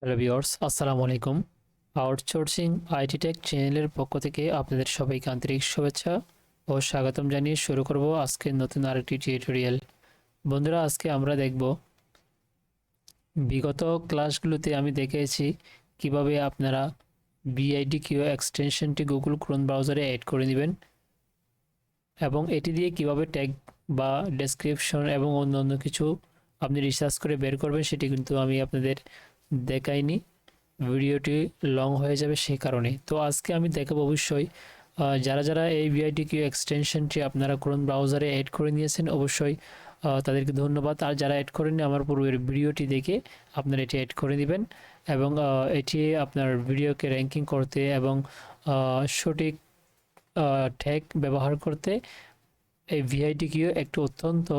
Hello viewers, আসসালামু আলাইকুম। Outsourcing IT take চ্যানেলের পক্ষ থেকে আপনাদের সবাইকে আন্তরিক শুভেচ্ছা ও স্বাগতম জানিয়ে শুরু করব আজকের নতুন আরেকটি টিউটোরিয়াল। বন্ধুরা, আজকে আমরা দেখব বিগত ক্লাসগুলোতে আমি দেখিয়েছি কিভাবে আপনারা বিআইডিকিউ এক্সটেনশনটি গুগল ক্রোম ব্রাউজারে অ্যাড করে নেবেন এবং এটি দিয়ে কিভাবে ট্যাগ বা ডেসক্রিপশন এবং অন্যান্য কিছু আপনি রিসার্চ করে বের করবেন, সেটি কিন্তু আমি আপনাদের দেখাইনি। ভিডিওটি লং হয়ে যাবে সেই কারণে। তো আজকে আমি দেখাবো অবশ্যই যারা যারা এই ভিআইডিকিউ এক্সটেনশনটি আপনারা ক্রোম ব্রাউজারে অ্যাড করে নিয়েছেন অবশ্যই তাদেরকে ধন্যবাদ। আর যারা অ্যাড করেননি আমার পূর্বের ভিডিওটি দেখে আপনারা এটি অ্যাড করে নেবেন এবং এটি আপনার ভিডিওকে র্যাঙ্কিং করতে এবং সঠিক ট্যাগ ব্যবহার করতে এই ভিআইডিকিউ একটি অত্যন্ত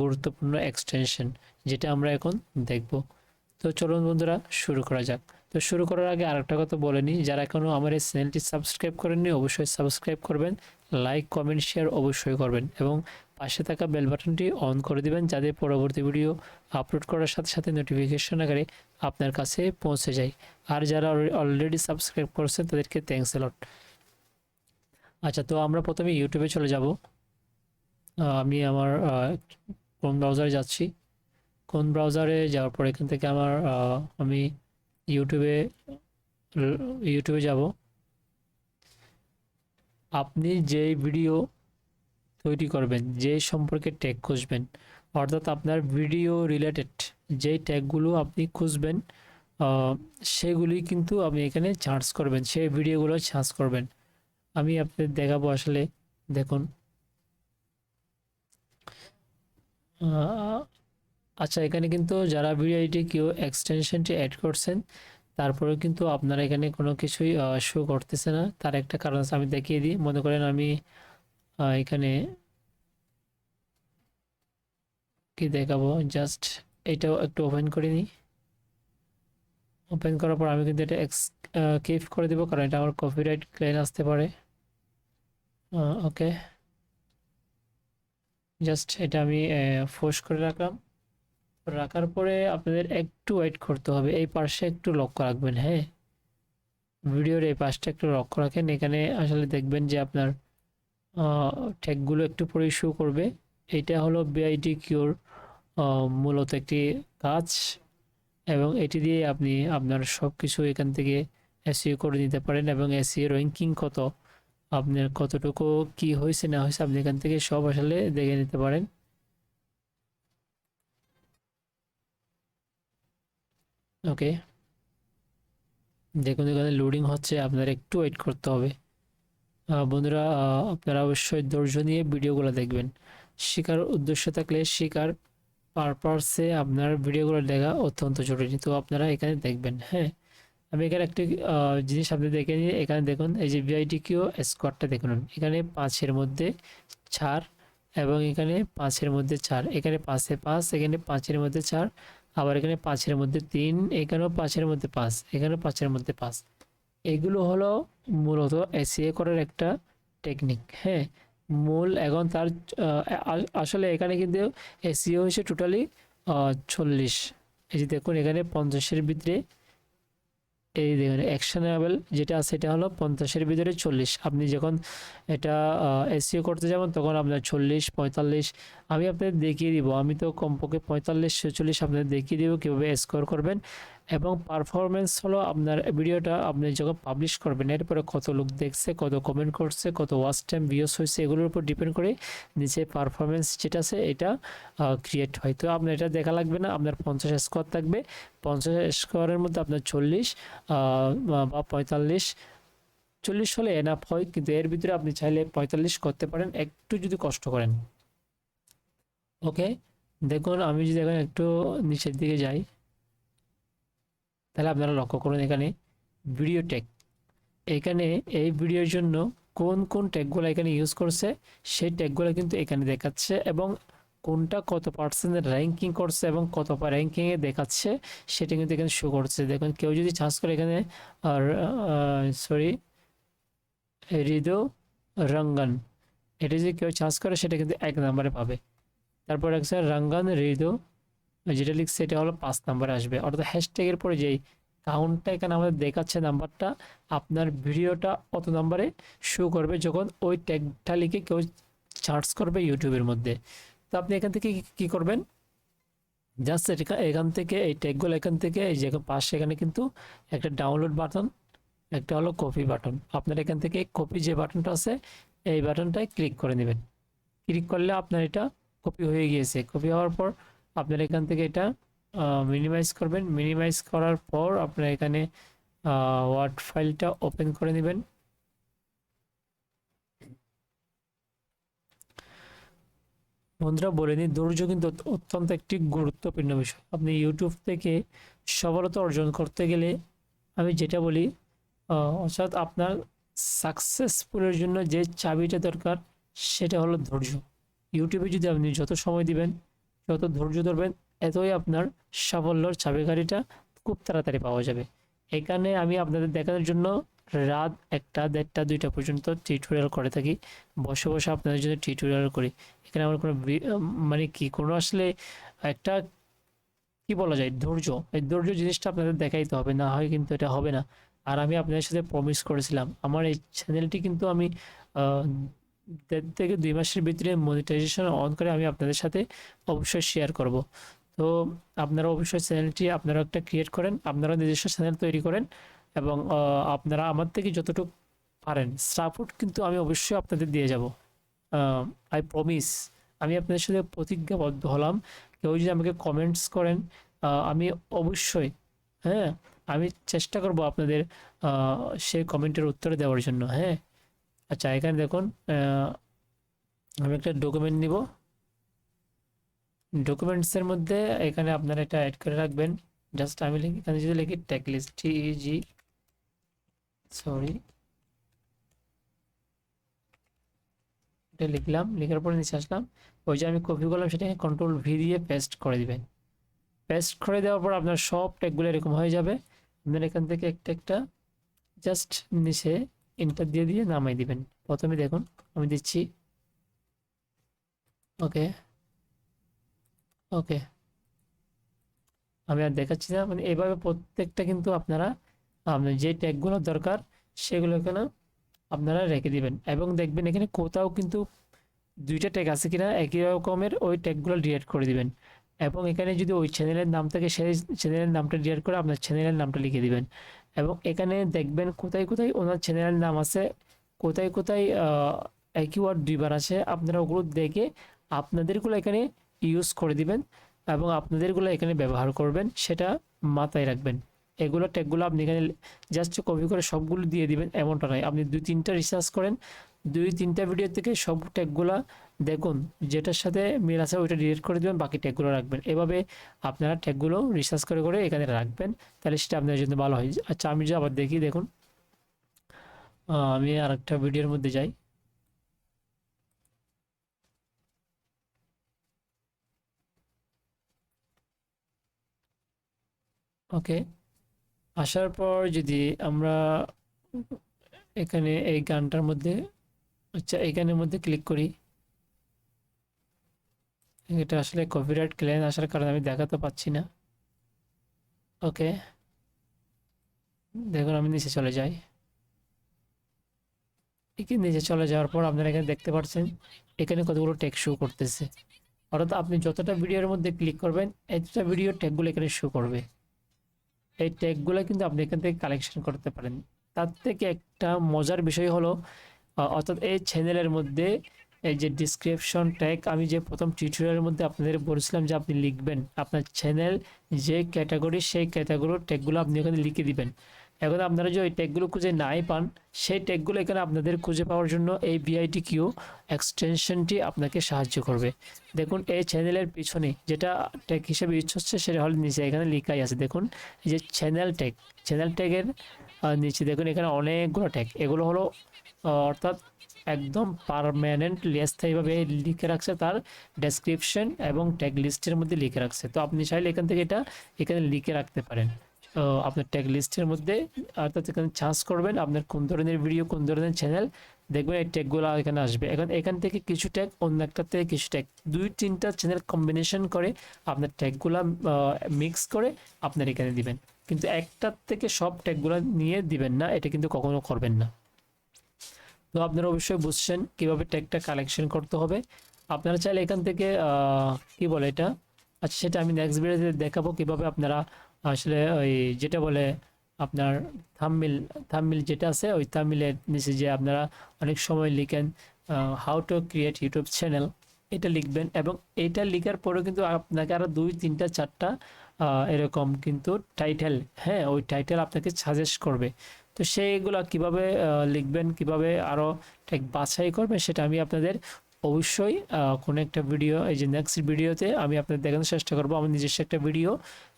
গুরুত্বপূর্ণ এক্সটেনশন, যেটা আমরা এখন দেখব। তো চলুন বন্ধুরা, শুরু করা যাক। তো শুরু করার আগে আরেকটা কথা বলে নিই, যারা এখনও আমার এই চ্যানেলটি সাবস্ক্রাইব করেননি অবশ্যই সাবস্ক্রাইব করবেন, লাইক কমেন্ট শেয়ার অবশ্যই করবেন এবং পাশে থাকা বেল বাটনটি অন করে দিবেন যাতে পরবর্তী ভিডিও আপলোড করার সাথে সাথে নোটিফিকেশন আকারে আপনার কাছে পৌঁছে যায়। আর যারা অলরেডি সাবস্ক্রাইব করেছেন তাদেরকে থ্যাঙ্কস এ লট। আচ্ছা, তো আমরা প্রথমে ইউটিউবে চলে যাব। আমি আমার ক্রোম ব্রাউজারে যাচ্ছি। কোন ব্রাউজারে যাওয়ার পর এখান থেকে আমি ইউটিউবে ইউটিউবে যাব। আপনি যেই ভিডিও তৈরি করবেন, যে সম্পর্কে ট্যাগ খুঁজবেন, অর্থাৎ আপনার ভিডিও রিলেটেড যেই ট্যাগগুলো আপনি খুঁজবেন সেগুলি কিন্তু আপনি এখানে সার্চ করবেন, সেই ভিডিওগুলো সার্চ করবেন। আমি আপনাদের দেখাবো। আসলে দেখুন, আচ্ছা, এখানে কিন্তু যারা ভিআইডিকিউ এক্সটেনশনটি অ্যাড করছেন তারপরেও কিন্তু আপনারা এখানে কোনো কিছুই শো করতেছে না। তার একটা কারণ আছে, আমি দেখিয়ে দিই। মনে করেন আমি এখানে কি দেখাবো, জাস্ট এটাও একটু ওপেন করে নিই। ওপেন করার পর আমি কিন্তু এটা কিপ করে দেবো, কারণ এটা আমার কপিরাইট ক্লেম আসতে পারে। ওকে, জাস্ট এটা আমি ফোর্স করে রাখলাম। রাখার পরে আপনাদের একটু ওয়েট করতে হবে, এই পাশে একটু লক্ষ্য রাখবেন। হ্যাঁ, ভিডিওর এই পাশটা একটু লক্ষ্য রাখেন। এখানে আসলে দেখবেন যে আপনার ট্যাগগুলো একটু পরে শো করবে। এটা হলো বিআইডিকিউর মূলত একটি কাজ এবং এটি দিয়ে আপনি আপনার সব কিছু এখান থেকে এসইও করে নিতে পারেন এবং এসইও র্যাঙ্কিং কত, আপনার কতটুকু কি হয়েছে না হয়েছে আপনি এখান থেকে সব আসলে দেখে নিতে পারেন। ওকে, দেখুন এখানে লোডিং হচ্ছে, আপনার একটু ওয়েট করতে হবে। বন্ধুরা, আপনারা অবশ্যই ধৈর্য নিয়ে ভিডিওগুলো দেখবেন। শেখার উদ্দেশ্য থাকলে শেখার পারপাসে আপনার ভিডিওগুলো দেখা অত্যন্ত জরুরি। তো আপনারা এখানে দেখবেন। হ্যাঁ, আমি এখানে একটি জিনিস আপনি দেখে নিয়ে এখানে দেখুন, এই যে ভিআইডিকিউ স্কোয়ারটা দেখুন, এখানে 5-এর মধ্যে 4 এবং এখানে 5-এর মধ্যে 4, এখানে 5-এ 5, এখানে 5-এর মধ্যে 4, আবার এখানে 5-এর মধ্যে 3, এখানেও 5-এর মধ্যে 5, এখানেও 5-এর মধ্যে 5। এগুলো হলো মূলত এসিএ করার একটা টেকনিক। হ্যাঁ, মূল এখন তার আসলে এখানে কিন্তু এসিও হচ্ছে টোটালি 40। এই যে দেখুন এখানে 50-এর ভিতরে, এই দেখুন অ্যাকশনেবল যেটা আছে এটা হলো 50-এর ভিতরে 40। আপনি যখন এটা এসইও করতে যাবেন তখন আপনার 40-45 আমি আপনাদের দেখিয়ে দিব। আমি তো কমপক্ষে 45-46 আপনাদের দেখিয়ে দিব কীভাবে স্কোর করবেন। এবং পারফরমেন্স হলো আপনার ভিডিওটা আপনি যখন পাবলিশ করবেন এরপরে কত লোক দেখছে, কত কমেন্ট করছে, কত ওয়াচ টাইম ভিউস হয়েছে, এগুলোর উপর ডিপেন্ড করে নিচে পারফরমেন্স যেটা আছে এটা ক্রিয়েট হয়। তো আপনার এটা দেখা লাগবে না, আপনার 50 স্কোর থাকবে। 50 স্কোরের মধ্যে আপনার 40 বা 45, 40 হলে এনাফ হয়, কিন্তু এর ভিতরে আপনি চাইলে 45 করতে পারেন একটু যদি কষ্ট করেন। ওকে, দেখুন আমি যদি এখন একটু নিচের দিকে যাই তাহলে আপনারা লক্ষ্য করুন এখানে ভিডিও ট্যাগ, এখানে এই ভিডিওর জন্য কোন কোন ট্যাগগুলো এখানে ইউজ করছে সেই ট্যাগগুলো কিন্তু এখানে দেখাচ্ছে এবং কোনটা কত পার্সেন্টের র্যাঙ্কিং করছে এবং কত র্যাঙ্কিংয়ে দেখাচ্ছে সেটা কিন্তু এখানে শো করছে। দেখুন কেউ যদি সার্চ করে এখানে সরি হৃদয় রঙ্গন, এটা যদি কেউ সার্চ করে সেটা কিন্তু 1 নম্বরে পাবে। তারপর আছে রঙ্গন হৃদয়, যেটা লিখছে এটা হলো 5 নম্বরে আসবে। অর্থাৎ হ্যাশট্যাগের পরে যেই কাউন্টটা এখানে আমাদের দেখাচ্ছে নাম্বারটা, আপনার ভিডিওটা অত নাম্বারে শো করবে যখন ওই ট্যাগটা লিখে কেউ সার্চ করবে ইউটিউবের মধ্যে। তো আপনি এখান থেকে কি করবেন, জাস্ট এখান থেকে এই ট্যাগগুলো এখান থেকে এই যে পাশে এখানে কিন্তু একটা ডাউনলোড বাটন, একটা হলো কপি বাটন। আপনার এখান থেকে কপি যে বাটনটা আছে এই বাটনটায় ক্লিক করে নেবেন। ক্লিক করলে আপনার এটা কপি হয়ে গিয়েছে। কপি হওয়ার পর আপনার এখান থেকে এটা মিনিমাইজ করবেন। মিনিমাইজ করার পর আপনার এখানে ওয়ার্ড ফাইলটা ওপেন করে নেবেন। বন্ধুরা বলে নিই, ধৈর্য কিন্তু অত্যন্ত একটি গুরুত্বপূর্ণ বিষয়। আপনি ইউটিউব থেকে সফলতা অর্জন করতে গেলে আমি যেটা বলি, অর্থাৎ আপনার সাকসেসফুলের জন্য যে চাবিটা দরকার সেটা হলো ধৈর্য। ইউটিউবে যদি আপনি যত সময় দিবেন, যত ধৈর্য ধরবেন, এতই আপনার সাফল্যর চাবিকাঠিটা খুব তাড়াতাড়ি পাওয়া যাবে। এখানে আমি আপনাদের দেখানোর জন্য রাত 1টা, 1:30, 2টা পর্যন্ত টিউটোরিয়াল করে থাকি। বসে বসে আপনাদের জন্য টিউটোরিয়াল করি। এখানে আমার কোনো মানে কি কোনো আসলে একটা কি বলা যায় ধৈর্য, এই ধৈর্য জিনিসটা আপনাদের দেখাইতে হবে, না হয় কিন্তু এটা হবে না। আর আমি আপনাদের সাথে প্রমিস করেছিলাম আমার এই চ্যানেলটি কিন্তু আমি 1.5 থেকে 2 মাসের ভিতরে মনিটাইজেশন অন করে আমি আপনাদের সাথে অবশ্যই শেয়ার করব। তো আপনারা অবশ্যই চ্যানেলটি আপনারা একটা ক্রিয়েট করেন, আপনারা নিজস্ব চ্যানেল তৈরি করেন এবং আপনারা আমার থেকে যতটুকু পারেন সাপোর্ট কিন্তু আমি অবশ্যই আপনাদের দিয়ে যাব। আই প্রমিস, আমি আপনাদের সাথে প্রতিজ্ঞাবদ্ধ হলাম। কেউ যদি আমাকে কমেন্টস করেন, আমি অবশ্যই, হ্যাঁ, আমি চেষ্টা করব আপনাদের সেই কমেন্টের উত্তর দেওয়ার জন্য। হ্যাঁ, আচ্ছা এখানে দেখুন, আমি একটা ডকুমেন্ট নিব। ডকুমেন্টসের মধ্যে এখানে আপনারা এটা অ্যাড করে রাখবেন। জাস্ট আমি এখানে যদি লিখি ট্যাগ লিস্ট, টিইজি, সরি, এটা লিখলাম। লিখার পরে নিচে আসলাম, ওই যে আমি কপি করলাম সেটাকে কন্ট্রোল-V দিয়ে পেস্ট করে দিবেন। পেস্ট করে দেওয়ার পর আপনার সব ট্যাগগুলো এরকম হয়ে যাবে। আপনার এখান থেকে একটা একটা জাস্ট নিচে এন্টার দিয়ে দিয়ে নামাই দিবেন। প্রথমে দেখুন আমি দিচ্ছি, ওকে ওকে, আমি আর দেখাচ্ছি না। মানে এইভাবে প্রত্যেকটা কিন্তু আপনারা আপনার যে ট্যাগগুলো দরকার সেগুলো এখানে আপনারা রেখে দিবেন এবং দেখবেন এখানে কোথাও কিন্তু 2টা ট্যাগ আছে কিনা একই রকমের, ওই ট্যাগগুলো ডিলিট করে দিবেন। এবং এখানে যদি ওই চ্যানেলের নাম থাকে সেই চ্যানেলের নামটা ডিলিট করে আপনার চ্যানেলের নামটা লিখে দিবেন। এবং এখানে দেখবেন কোথায় কোথায় ওনার চ্যানেলের নাম আছে, কোথায় কোথায় একই ওয়ার্ড 2বার আছে, আপনারা ওগুলো দেখে আপনাদেরগুলো এখানে ইউজ করে দিবেন এবং আপনাদেরগুলো এখানে ব্যবহার করবেন, সেটা মাথায় রাখবেন। এগুলো ট্যাগগুলো আপনি এখানে জাস্ট কপি করে সবগুলো দিয়ে দিবেন এমনটা নয়। আপনি 2-3টা রিসার্চ করেন, 2-3টা ভিডিও থেকে সব ট্যাগগুলা দেখুন, যেটার সাথে মিল আছে ওইটা ডিলিট করে দেবেন, বাকি ট্যাগগুলো রাখবেন। এভাবে আপনারা ট্যাগগুলো রিসার্চ করে করে এখানে রাখবেন, তাহলে সেটা আপনাদের জন্য ভালো হয়। আচ্ছা আমি যে আবার দেখি, দেখুন আমি আরেকটা ভিডিওর মধ্যে যাই। ওকে, আসার পর যদি আমরা এখানে এই গানটার মধ্যে, আচ্ছা এখানের মধ্যে ক্লিক করি, এটা আসলে কপিরাইট ক্লেম আসার কারণে আমি দেখাতে পাচ্ছি না। ওকে, দেখুন আমি নিচে চলে যাই। এখানে নিচে চলে যাওয়ার পর আপনারা এখানে দেখতে পাচ্ছেন এখানে কতগুলো ট্যাগ শো করতেছে। অর্থাৎ আপনি যতটা ভিডিওর মধ্যে ক্লিক করবেন এতটা ভিডিও ট্যাগগুলো এখানে শো করবে। এই ট্যাগগুলো কিন্তু আপনি এখান থেকে কালেকশন করতে পারেন। তার থেকে একটা মজার বিষয় হলো, অর্থাৎ এই চ্যানেলের মধ্যে এই যে ডিসক্রিপশন ট্যাগ, আমি যে প্রথম টিউটোরিয়ালের মধ্যে আপনাদের বলেছিলাম যে আপনি লিখবেন আপনার চ্যানেল যে ক্যাটাগরি, সেই ক্যাটাগরির ট্যাগগুলো আপনি এখানে লিখে দিবেন। এখন আপনারা যে ওই ট্যাগগুলো খুঁজে নাই পান, সেই ট্যাগগুলো এখানে আপনাদের খুঁজে পাওয়ার জন্য এই বিআইটিকিউ এক্সটেনশনটি আপনাকে সাহায্য করবে। দেখুন এই চ্যানেলের পিছনে যেটা ট্যাগ হিসেবে ইউজ হচ্ছে সেটা হল নিচে এখানে লেখাই আছে, দেখুন এই যে চ্যানেল ট্যাগ। চ্যানেল ট্যাগের নিচে দেখুন এখানে অনেকগুলো ট্যাগ, এগুলো হলো অর্থাৎ একদম পারমানেন্ট স্থায়ীভাবে লিখে রাখছে, তার ডেসক্রিপশন এবং ট্যাগ লিস্টের মধ্যে লিখে রাখছে। তো আপনি চাইলে এখান থেকে এটা এখানে লিখে রাখতে পারেন আপনার ট্যাগ লিস্টের মধ্যে। অর্থাৎ এখানে চার্জ করবেন আপনার কোন ধরনের ভিডিও, কোন ধরনের চ্যানেল, দেখবেন এই ট্যাগগুলো এখানে আসবে। এখন এখান থেকে কিছু ট্যাগ, অন্য একটা থেকে কিছু ট্যাগ, 2-3টা চ্যানেল কম্বিনেশন করে আপনার ট্যাগগুলো মিক্স করে আপনার এখানে দিবেন। কিন্তু একটার থেকে সব ট্যাগগুলো নিয়ে দিবেন না, এটা কিন্তু কখনো করবেন না। তো আপনারা অবশ্যই বুঝছেন কিভাবে ট্যাগটা কালেকশন করতে হবে। আপনারা চাইলে এখান থেকে কি বলে এটা, আচ্ছা সেটা আমি নেক্সট ভিডিওতে দেখাবো কিভাবে আপনারা আসলে ওই যেটা বলে আপনার থাম্বনেল, থাম্বনেল যেটা আছে ওই থাম্বনেলের নিচে যে আপনারা অনেক সময় লিখেন how to create YouTube channel, এটা লিখবেন এবং এটা লেখার পরেও কিন্তু আপনাকে আরও 2, 3, 4টা এরকম কিন্তু টাইটেল, হ্যাঁ ওই টাইটেল আপনাকে সাজেস্ট করবে। তো সেইগুলো কিভাবে লিখবেন, কিভাবে আরও ঠিক বাছাই করবেন, সেটা আমি আপনাদের অবশ্যই কোনো একটা ভিডিও, এই যে নেক্সট ভিডিওতে আমি আপনাদের দেখানোর চেষ্টা করব আমার নিজস্ব একটা ভিডিও,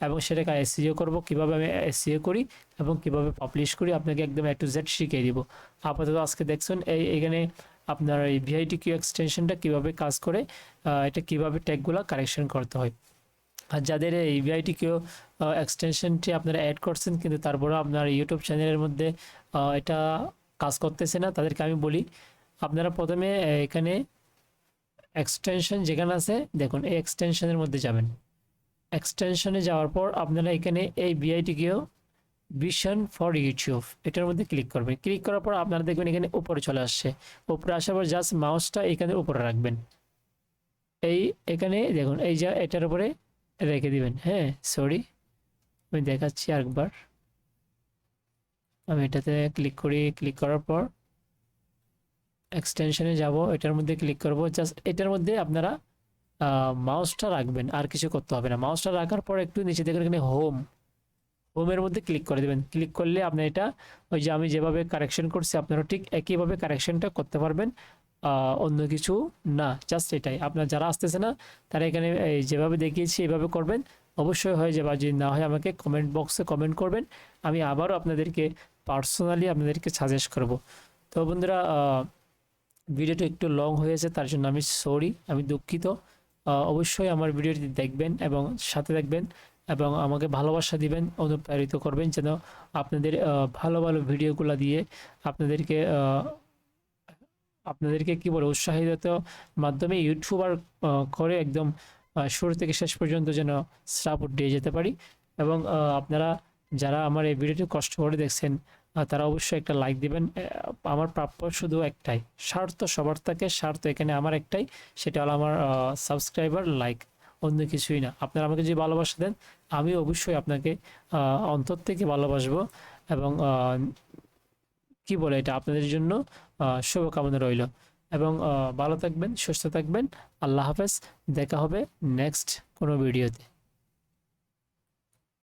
এবং সেটাকে এসইও করব, কিভাবে আমি এসইও করি এবং কিভাবে পাবলিশ করি আপনাকে একদম A to Z শিখিয়ে দিব। আপাতত আজকে দেখছেন এখানে আপনার এই ভিআইটিকিউ এক্সটেনশনটা কিভাবে কাজ করে, এটা কিভাবে ট্যাগগুলো কারেকশন করতে হয়। আর যাদের এই ভিআইটিকিউ এক্সটেনশনটি আপনারা অ্যাড করছেন কিন্তু তারপরে আপনার ইউটিউব চ্যানেলের মধ্যে এটা কাজ করতেছে না, তাদেরকে আমি বলি আপনারা প্রথমে এখানে এক্সটেনশন যেখানে আছে দেখুন এই এক্সটেনশনের মধ্যে যাবেন। এক্সটেনশনে যাওয়ার পর আপনারা এখানে এই ভিআইটিকিউ ভিশন ফর ইউটিউব এটার মধ্যে ক্লিক করবেন। ক্লিক করার পর আপনারা দেখবেন এখানে উপরে চলে আসছে। উপরে আসার পর জাস্ট মাউসটা এখানে উপরে রাখবেন। এখানে দেখুন এই যা এটার উপরে রেখে দিবেন। হ্যাঁ সরি আমি দেখাচ্ছি আরেকবার। আমি এটাতে ক্লিক করি, ক্লিক করার পর এক্সটেনশনে যাব, এটার মধ্যে ক্লিক করব। জাস্ট এটার মধ্যে আপনারা মাউসটা রাখবেন, আর কিছু করতে হবে না। মাউসটা রাখার পর একটু নিচে দেখুন এখানে হোমের মধ্যে ক্লিক করে দেবেন। ক্লিক করলে আপনার এটা ওই যে আমি যেভাবে কারেকশন করছি আপনারা ঠিক একইভাবে কারেকশনটা করতে পারবেন, অন্য কিছু না, জাস্ট এটাই। আপনার যারা আসতেছে না তারা এখানে এই যেভাবে দেখিয়েছি এভাবে করবেন, অবশ্যই হয়ে যাবে। আর যদি না হয় আমাকে কমেন্ট বক্সে কমেন্ট করবেন, আমি আবারও আপনাদেরকে পার্সোনালি আপনাদেরকে সাজেস্ট করব। তো বন্ধুরা ভিডিওটা একটু লং হয়েছে তার জন্য আমি সরি, আমি দুঃখিত। অবশ্যই আমার ভিডিওটি দেখবেন এবং সাথে দেখবেন এবং আমাকে ভালোবাসা দিবেন, অনুপ্রাণিত করবেন যেন আপনাদের ভালো ভালো ভিডিওগুলো দিয়ে আপনাদেরকে আপনাদেরকে কি বলে উৎসাহিত মাধ্যমে ইউটিউবার করে একদম শুরু থেকে শেষ পর্যন্ত যেন সাপোর্ট দিয়ে যেতে পারি। এবং আপনারা যারা আমার এই ভিডিওটি কষ্ট করে দেখছেন তারা অবশ্যই একটা লাইক দিবেন। আমার প্রাপ্য শুধু একটাই, স্বার্থ সবার থাকে, স্বার্থ এখানে আমার একটাই, সেটা হলো আমার সাবস্ক্রাইবার, লাইক, অন্য কিছুই না। আপনারা আমাকে যে ভালোবাসা দেন আমি অবশ্যই আপনাকে অন্তর থেকে ভালোবাসবো এবং কি বলে এটা আপনাদের জন্য শুভকামনা রইল। এবং ভালো থাকবেন, সুস্থ থাকবেন। আল্লাহ হাফেজ, দেখা হবে নেক্সট কোনো ভিডিওতে।